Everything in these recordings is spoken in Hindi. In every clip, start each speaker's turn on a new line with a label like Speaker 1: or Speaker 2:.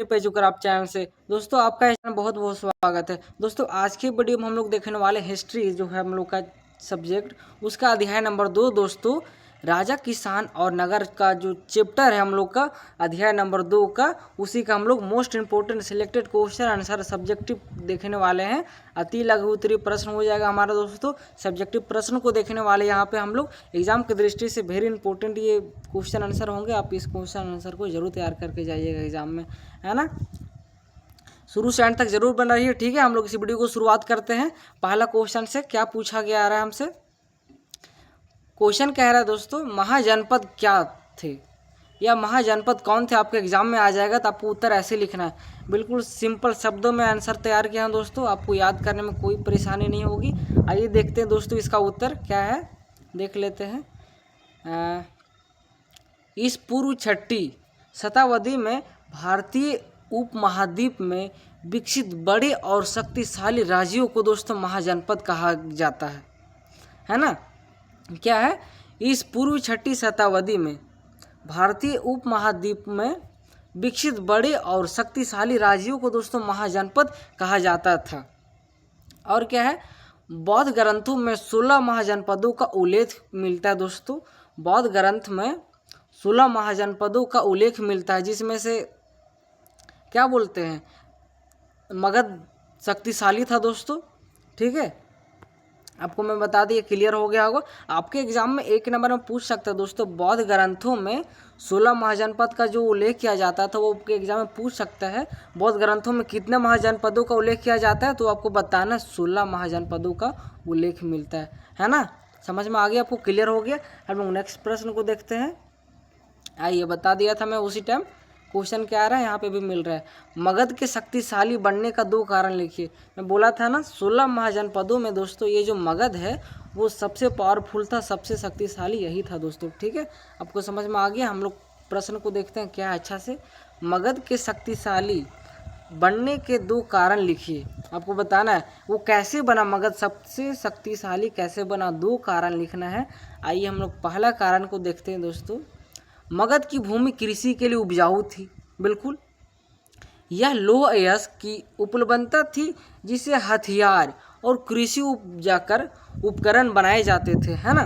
Speaker 1: पे जुकर आप चैनल से दोस्तों आपका इस चैनल बहुत बहुत स्वागत है। दोस्तों आज की वीडियो में हम लोग देखने वाले हिस्ट्री जो है हम लोग का सब्जेक्ट उसका अध्याय नंबर 2 दोस्तों राजा किसान और नगर का जो चैप्टर है हम लोग का अध्याय नंबर 2 का उसी का हम लोग most important selected question answer subjective देखने वाले हैं। अति लघु उत्तरीय प्रश्न हो जाएगा हमारा दोस्तों। सब्जेक्टिव प्रश्न को देखने वाले यहाँ पे हम लोग एग्जाम की दृष्टि से वेरी इंपॉर्टेंट ये क्वेश्चन आंसर होंगे। आप इस क्वेश्चन आंसर को जरूर तैयार करके जाइएगा एग्जाम में, है ना। शुरू से एंड तक जरूर बना रहिए, ठीक है। हम लोग इस वीडियो को शुरुआत करते हैं पहला क्वेश्चन से। क्या पूछा गया आ रहा है हमसे, क्वेश्चन कह रहा है दोस्तों महाजनपद क्या थे या महाजनपद कौन थे। आपके एग्जाम में आ जाएगा तो आपको उत्तर ऐसे लिखना है, बिल्कुल सिंपल शब्दों में आंसर तैयार किया है दोस्तों। आपको याद करने में कोई परेशानी नहीं होगी। आइए देखते हैं दोस्तों इसका उत्तर क्या है, देख लेते हैं। इस पूर्व 6वीं शताब्दी में भारतीय उपमहाद्वीप में विकसित बड़े और शक्तिशाली राज्यों को दोस्तों महाजनपद कहा जाता है ना। क्या है, इस पूर्व 6वीं शताब्दी में भारतीय उपमहाद्वीप में विकसित बड़े और शक्तिशाली राज्यों को दोस्तों महाजनपद कहा जाता था। और क्या है, बौद्ध ग्रंथों में 16 महाजनपदों का उल्लेख मिलता है दोस्तों। बौद्ध ग्रंथ में 16 महाजनपदों का उल्लेख मिलता है, जिसमें से क्या बोलते हैं मगध शक्तिशाली था दोस्तों, ठीक है। आपको मैं बता दिए, क्लियर हो गया होगा। आपके एग्जाम में 1 नंबर में पूछ सकता है दोस्तों, बौद्ध ग्रंथों में 16 महाजनपद का जो उल्लेख किया जाता था वो आपके एग्जाम में पूछ सकता है। बौद्ध ग्रंथों में कितने महाजनपदों का उल्लेख किया जाता है, तो आपको बताना 16 महाजनपदों का उल्लेख मिलता है ना। समझ में आ गया, आपको क्लियर हो गया। हम लोग नेक्स्ट प्रश्न को देखते हैं। आइए, बता दिया था मैं उसी टाइम क्वेश्चन क्या आ रहा है, यहाँ पे भी मिल रहा है। मगध के शक्तिशाली बनने का 2 कारण लिखिए। मैं बोला था ना 16 महाजनपदों में दोस्तों ये जो मगध है वो सबसे पावरफुल था, सबसे शक्तिशाली यही था दोस्तों, ठीक है। आपको समझ में आ गया। हम लोग प्रश्न को देखते हैं क्या है अच्छा से। मगध के शक्तिशाली बनने के 2 कारण लिखिए। आपको बताना है वो कैसे बना, मगध सबसे शक्तिशाली कैसे बना, 2 कारण लिखना है। आइए हम लोग पहला कारण को देखते हैं दोस्तों। मगध की भूमि कृषि के लिए उपजाऊ थी, बिल्कुल। यह लौह अयस्क की उपलब्धता थी जिससे हथियार और कृषि उपजाकर उपकरण बनाए जाते थे, है ना।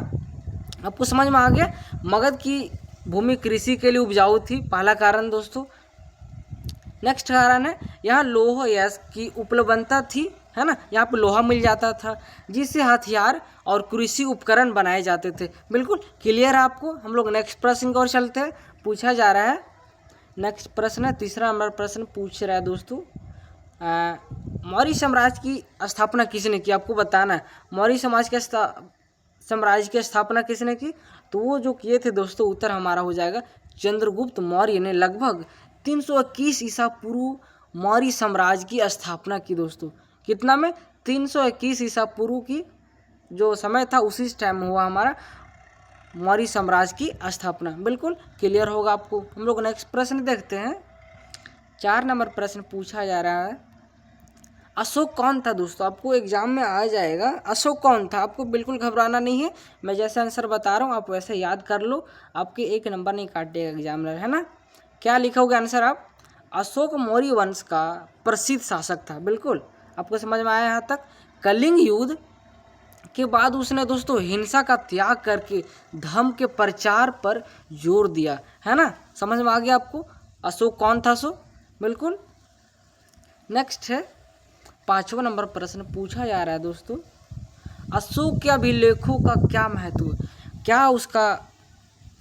Speaker 1: आपको समझ में आ गया। मगध की भूमि कृषि के लिए उपजाऊ थी, पहला कारण दोस्तों। नेक्स्ट कारण है यहाँ लौह अयस्क की उपलब्धता थी, है ना। यहाँ पे लोहा मिल जाता था जिससे हथियार और कृषि उपकरण बनाए जाते थे, बिल्कुल क्लियर है आपको। हम लोग नेक्स्ट प्रश्न की ओर चलते हैं। पूछा जा रहा है नेक्स्ट प्रश्न है, तीसरा नंबर प्रश्न पूछ रहा है दोस्तों, मौर्य साम्राज्य की स्थापना किसने की। आपको बताना है मौर्य साम्राज्य की स्थापना किसने की। तो वो जो किए थे दोस्तों, उत्तर हमारा हो जाएगा चंद्रगुप्त मौर्य ने लगभग 321 ईसा पूर्व मौर्य साम्राज्य की स्थापना की दोस्तों। कितना में, 321 ईसा पूर्व की जो समय था उसी टाइम हुआ हमारा मौर्य साम्राज्य की स्थापना, बिल्कुल क्लियर होगा आपको। हम लोग नेक्स्ट प्रश्न देखते हैं। 4 नंबर प्रश्न पूछा जा रहा है, अशोक कौन था दोस्तों। आपको एग्जाम में आ जाएगा अशोक कौन था, आपको बिल्कुल घबराना नहीं है। मैं जैसे आंसर बता रहा हूँ आप वैसे याद कर लो, आपके 1 नंबर नहीं काटेगा एग्जामिनर, है ना। क्या लिखोगे आंसर आप, अशोक मौर्य वंश का प्रसिद्ध शासक था, बिल्कुल। आपको समझ में आया यहाँ तक। कलिंग युद्ध के बाद उसने दोस्तों हिंसा का त्याग करके धर्म के प्रचार पर जोर दिया, है ना। समझ में आ गया आपको अशोक कौन था सो, बिल्कुल। नेक्स्ट है 5वां नंबर प्रश्न पूछा जा रहा है दोस्तों, अशोक के अभिलेखों का क्या महत्व है, क्या उसका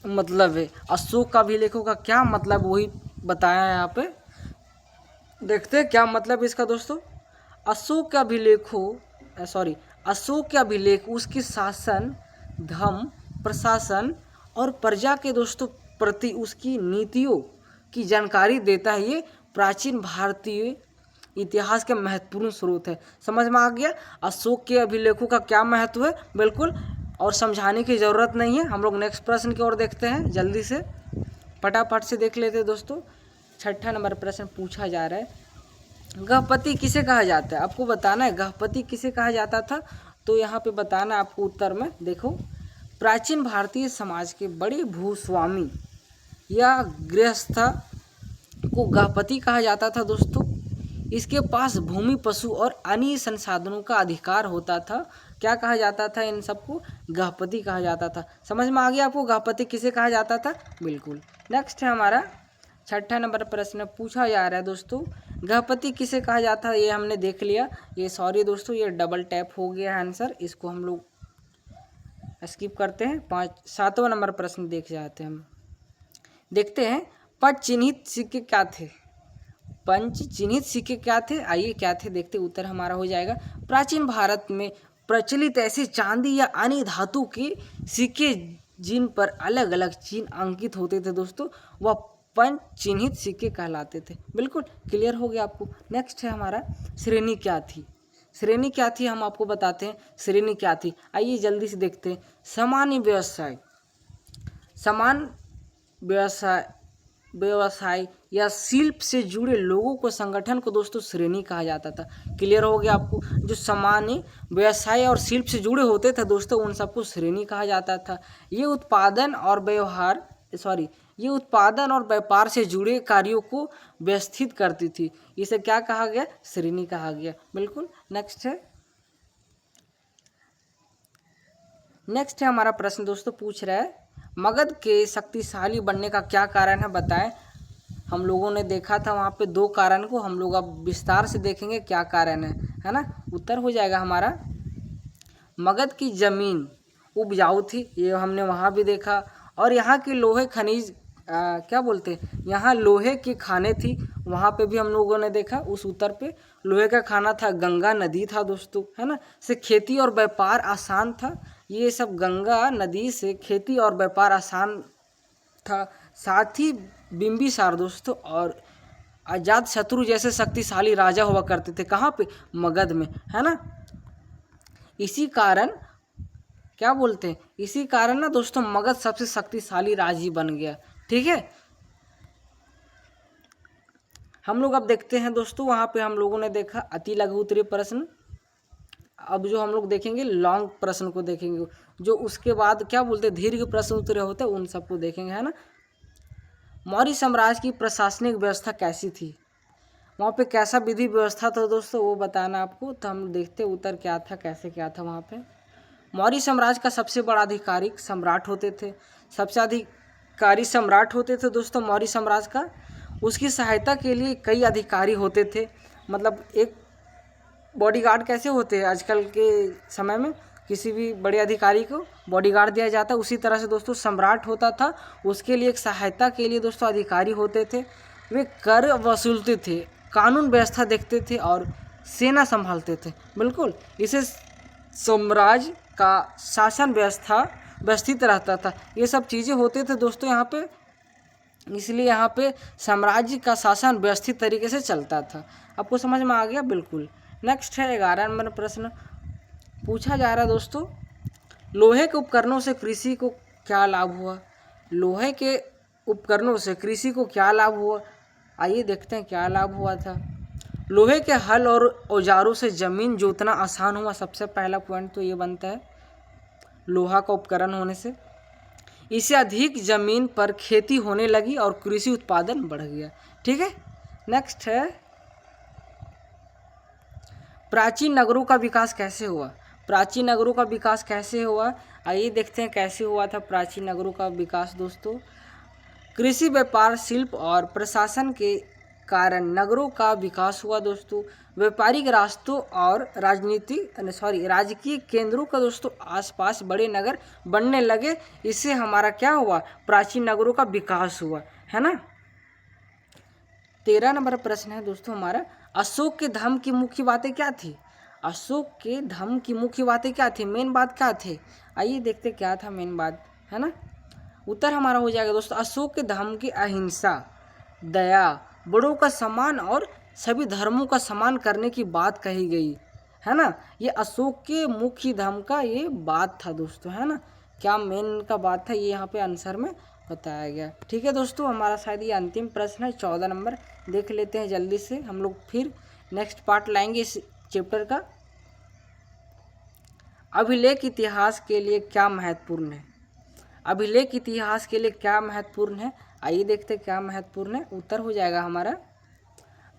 Speaker 1: मतलब है। अशोक का अभिलेखों का क्या मतलब, वही बताया है यहाँ पे। देखते हैं क्या मतलब इसका दोस्तों। अशोक के अभिलेख उसके शासन, धर्म, प्रशासन और प्रजा के दोस्तों प्रति उसकी नीतियों की जानकारी देता है। ये प्राचीन भारतीय इतिहास के महत्वपूर्ण स्रोत है। समझ में आ गया अशोक के अभिलेखों का क्या महत्व है, बिल्कुल, और समझाने की ज़रूरत नहीं है। हम लोग नेक्स्ट प्रश्न की ओर देखते हैं, जल्दी से फटाफट से देख लेते हैं दोस्तों। 6ठा नंबर प्रश्न पूछा जा रहा है, गहपति किसे कहा जाता है। आपको बताना है गहपति किसे कहा जाता था। तो यहाँ पे बताना आपको उत्तर में, देखो, प्राचीन भारतीय समाज के बड़े भूस्वामी या गृहस्थ को गृहपति कहा जाता था दोस्तों। इसके पास भूमि, पशु और अन्य संसाधनों का अधिकार होता था। क्या कहा जाता था इन सबको? गृहपति कहा जाता था। समझ में आ गया आपको गृहपति किसे कहा जाता था? बिल्कुल। नेक्स्ट है हमारा 6ठा नंबर प्रश्न पूछा जा रहा है दोस्तों, गृहपति किसे कहा जाता है? ये हमने देख लिया। ये सॉरी दोस्तों, ये डबल टैप हो गया आंसर, इसको हम लोग स्किप करते हैं। 7वां नंबर प्रश्न देख जाते हैं हम। देखते हैं पंच चिन्हित सिक्के क्या थे? पंच चिन्हित सिक्के क्या थे? आइए क्या थे देखते, उत्तर हमारा हो जाएगा। प्राचीन भारत में प्रचलित ऐसे चांदी या अन्य धातु के सिक्के जिन पर अलग अलग चिन्ह अंकित होते थे दोस्तों, वह पंच चिन्हित सिक्के कहलाते थे। बिल्कुल क्लियर हो गया आपको। नेक्स्ट है हमारा श्रेणी क्या थी? श्रेणी क्या थी हम आपको बताते हैं। श्रेणी क्या थी, आइए जल्दी से देखते हैं। सामान्य व्यवसाय, समान व्यवसाय या शिल्प से जुड़े लोगों को, संगठन को दोस्तों श्रेणी कहा जाता था। क्लियर हो गया आपको। जो सामान्य व्यवसाय और शिल्प से जुड़े होते थे दोस्तों, उन सबको श्रेणी कहा जाता था। ये उत्पादन और व्यापार से जुड़े कार्यों को व्यवस्थित करती थी। इसे क्या कहा गया? श्रेणी कहा गया। बिल्कुल। नेक्स्ट है हमारा प्रश्न दोस्तों, पूछ रहा है मगध के शक्तिशाली बनने का क्या कारण है, बताएं। हम लोगों ने देखा था वहाँ पे 2 कारण को, हम लोग अब विस्तार से देखेंगे क्या कारण है ना। उत्तर हो जाएगा हमारा, मगध की जमीन उपजाऊ थी, ये हमने वहाँ भी देखा। और यहाँ की लोहे खनिज क्या बोलते हैं, यहाँ लोहे की खाने थी, वहाँ पे भी हम लोगों ने देखा। उस उत्तर पे लोहे का खाना था, गंगा नदी था दोस्तों, है ना। से खेती और व्यापार आसान था। ये सब गंगा नदी से खेती और व्यापार आसान था। साथ ही बिंबिसार दोस्तों और अजात शत्रु जैसे शक्तिशाली राजा हुआ करते थे। कहाँ पे? मगध में, है ना। इसी कारण क्या बोलते हैं, इसी कारण ना दोस्तों मगध सबसे शक्तिशाली राज्य बन गया। ठीक है, हम लोग अब देखते हैं दोस्तों, वहाँ पे हम लोगों ने देखा अति लघु उत्तरीय प्रश्न। अब जो हम लोग देखेंगे लॉन्ग प्रश्न को देखेंगे, जो उसके बाद क्या बोलते हैं दीर्घ प्रश्न उत्तरीय होते हैं, उन सबको देखेंगे, है ना। मौर्य साम्राज्य की प्रशासनिक व्यवस्था कैसी थी? वहाँ पे कैसा विधि व्यवस्था था दोस्तों, वो बताना आपको। तो हम देखते उत्तर क्या था, कैसे क्या था वहाँ पे। मौर्य साम्राज्य का सबसे बड़ा आधिकारिक सम्राट होते थे, सबसे अधिकारी सम्राट होते थे दोस्तों मौर्य साम्राज्य का। उसकी सहायता के लिए कई अधिकारी होते थे। मतलब एक बॉडीगार्ड कैसे होते हैं आजकल के समय में, किसी भी बड़े अधिकारी को बॉडीगार्ड दिया जाता है, उसी तरह से दोस्तों सम्राट होता था। उसके लिए एक सहायता के लिए दोस्तों अधिकारी होते थे। वे कर वसूलते थे, कानून व्यवस्था देखते थे और सेना संभालते थे। बिल्कुल, इसे साम्राज्य का शासन व्यवस्था व्यवस्थित रहता था। ये सब चीज़ें होते थे दोस्तों यहाँ पे, इसलिए यहाँ पे साम्राज्य का शासन व्यवस्थित तरीके से चलता था। आपको समझ में आ गया? बिल्कुल। नेक्स्ट है 11 नंबर प्रश्न पूछा जा रहा है दोस्तों, लोहे के उपकरणों से कृषि को क्या लाभ हुआ? लोहे के उपकरणों से कृषि को क्या लाभ हुआ? आइए देखते हैं क्या लाभ हुआ था। लोहे के हल और औजारों से जमीन जोतना आसान हुआ। सबसे पहला पॉइंट तो ये बनता है लोहा का उपकरण होने से। इससे अधिक जमीन पर खेती होने लगी और कृषि उत्पादन बढ़ गया। ठीक है, नेक्स्ट है प्राचीन नगरों का विकास कैसे हुआ? प्राचीन नगरों का विकास कैसे हुआ, आइए देखते हैं कैसे हुआ था प्राचीन नगरों का विकास दोस्तों। कृषि, व्यापार, शिल्प और प्रशासन के कारण नगरों का विकास हुआ दोस्तों। व्यापारिक रास्तों और राजकीय केंद्रों का दोस्तों आसपास बड़े नगर बनने लगे। इससे हमारा क्या हुआ? प्राचीन नगरों का विकास हुआ, है ना। 13 नंबर प्रश्न है दोस्तों हमारा, अशोक के धर्म की मुख्य बातें क्या थी? अशोक के धर्म की मुख्य बातें क्या थी, मेन बात क्या थे? आइए देखते क्या था मेन बात, है ना। उत्तर हमारा हो जाएगा दोस्तों, अशोक के धर्म की अहिंसा, दया, बड़ों का सम्मान और सभी धर्मों का सम्मान करने की बात कही गई, है ना। ये अशोक के मुख्य धर्म का ये बात था दोस्तों, है ना। क्या मेन का बात था, ये यहाँ पे आंसर में बताया गया। ठीक है दोस्तों, हमारा शायद ये अंतिम प्रश्न है 14 नंबर, देख लेते हैं जल्दी से। हम लोग फिर नेक्स्ट पार्ट लाएंगे इस चैप्टर का। अभिलेख इतिहास के लिए क्या महत्वपूर्ण है? अभिलेख इतिहास के लिए क्या महत्वपूर्ण है, आइए देखते क्या महत्वपूर्ण है। उत्तर हो जाएगा हमारा,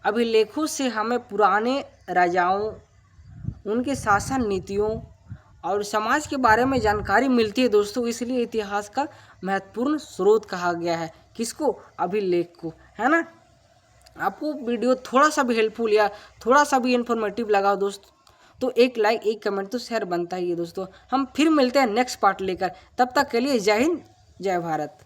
Speaker 1: अभिलेखों से हमें पुराने राजाओं, उनके शासन नीतियों और समाज के बारे में जानकारी मिलती है दोस्तों, इसलिए इतिहास का महत्वपूर्ण स्रोत कहा गया है। किसको? अभिलेख को, है ना। आपको वीडियो थोड़ा सा भी हेल्पफुल या थोड़ा सा भी इन्फॉर्मेटिव लगा हो दोस्त, तो एक लाइक, एक कमेंट तो शेयर बनता ही है दोस्तों। हम फिर मिलते हैं नेक्स्ट पार्ट लेकर, तब तक के लिए जय हिंद, जय भारत।